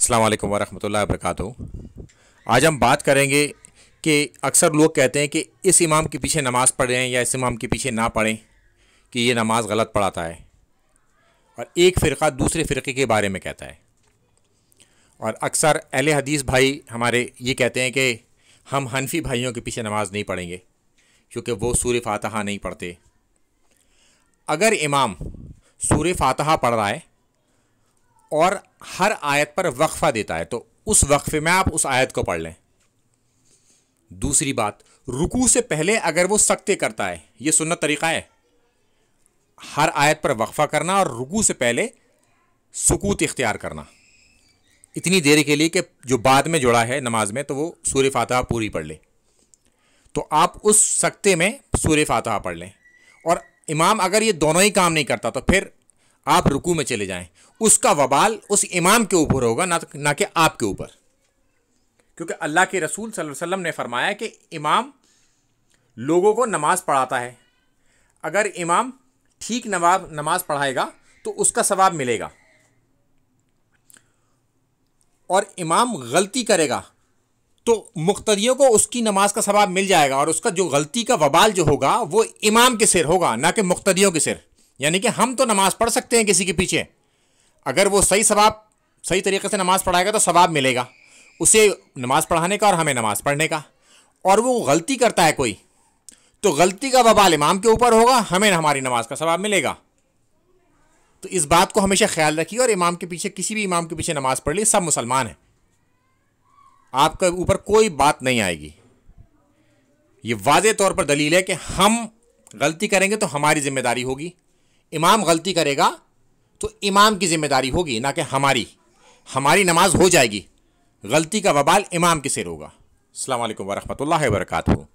अस्सलाम वालेकुम वरहमतुल्लाहि वबरकातुहू। आज हम बात करेंगे कि अक्सर लोग कहते हैं कि इस इमाम के पीछे नमाज़ पढ़ें या इस इमाम के पीछे ना पढ़ें कि ये नमाज़ गलत पढ़ाता है, और एक फ़िरका दूसरे फ़िरके के बारे में कहता है। और अक्सर अहले हदीस भाई हमारे ये कहते हैं कि हम हनफी भाइयों के पीछे नमाज़ नहीं पढ़ेंगे क्योंकि वो सूरह फातिहा नहीं पढ़ते। अगर इमाम सूरह फातिहा पढ़ रहा है और हर आयत पर वक्फ़ा देता है तो उस वक्फ़े में आप उस आयत को पढ़ लें। दूसरी बात, रुकू से पहले अगर वो सकते करता है, ये सुन्नत तरीक़ा है, हर आयत पर वक्फ़ा करना और रुकू से पहले सुकूत इख्तियार करना इतनी देर के लिए कि जो बाद में जुड़ा है नमाज में तो वो सूरह फातिहा पूरी पढ़ ले। तो आप उस सकते में सूरह फातिहा पढ़ लें। और इमाम अगर ये दोनों ही काम नहीं करता तो फिर आप रुकू में चले जाएं। उसका वबाल उस इमाम के ऊपर होगा, ना कि आपके ऊपर, क्योंकि अल्लाह के रसूल सल्लल्लाहु अलैहि वसल्लम ने फरमाया कि इमाम लोगों को नमाज पढ़ाता है। अगर इमाम ठीक नमाज पढ़ाएगा तो उसका सवाब मिलेगा, और इमाम गलती करेगा तो मुक्तदियों को उसकी नमाज का सवाब मिल जाएगा, और उसका जो गलती का वबाल जो होगा वो इमाम के सिर होगा, ना कि मुक्तदियों के सिर। यानी कि हम तो नमाज पढ़ सकते हैं किसी के पीछे, अगर वो सही तरीके से नमाज पढ़ाएगा तो सवाब मिलेगा उसे नमाज पढ़ाने का और हमें नमाज पढ़ने का। और वो गलती करता है कोई, तो गलती का वबाल इमाम के ऊपर होगा, हमें हमारी नमाज का सवाब मिलेगा। तो इस बात को हमेशा ख्याल रखिए, और इमाम के पीछे, किसी भी इमाम के पीछे नमाज पढ़ ली, सब मुसलमान हैं, आपके ऊपर कोई बात नहीं आएगी। ये वाज़े तौर पर दलील है कि हम गलती करेंगे तो हमारी जिम्मेदारी होगी, इमाम गलती करेगा तो इमाम की जिम्मेदारी होगी, ना कि हमारी नमाज हो जाएगी, गलती का वबाल इमाम के सिर होगा। अस्सलाम वालेकुम वरहमतुल्लाहि वबरकातुहू।